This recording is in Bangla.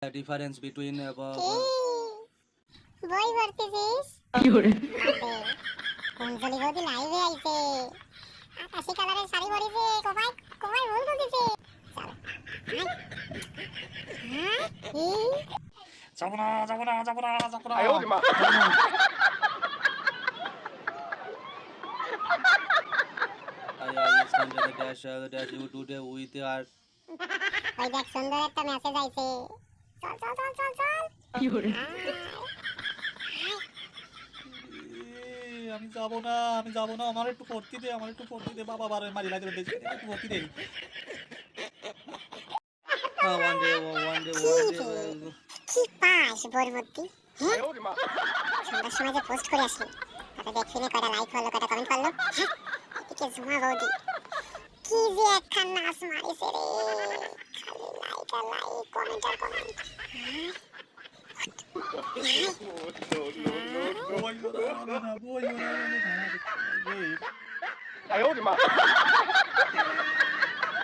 difference between বই পড়তেছিস? অঞ্জলি বৌদি লাইভে আইছে, আকাশি কালারের শাড়ি পরেছে, কোপাই কোপাই ভুল বলতেছে। যাবো না যাবো না যাবো না যাবো না I stand at the dash you today with our ওই দেখ সুন্দর একটা মেসেজ আইছে, চল চল চল চল চল। আমি যাবো না আমার একটু পড়তে দে বাবা বারে মারি লাগে দেখি একটু পড়তে দে one day কি পাস বোর মধ্যে? হ্যাঁ সন্ধ্যার সময় যে পোস্ট করে আসলি, তাতে দেখবি না কয়টা লাইক হলো, কয়টা কমেন্ট করলো। এদিকে ঝুমা বৌদি কি যে একখান নাচ মারিছে রে, খালি লাইক আর লাইক, কমেন্ট আর কমেন্ট। boy,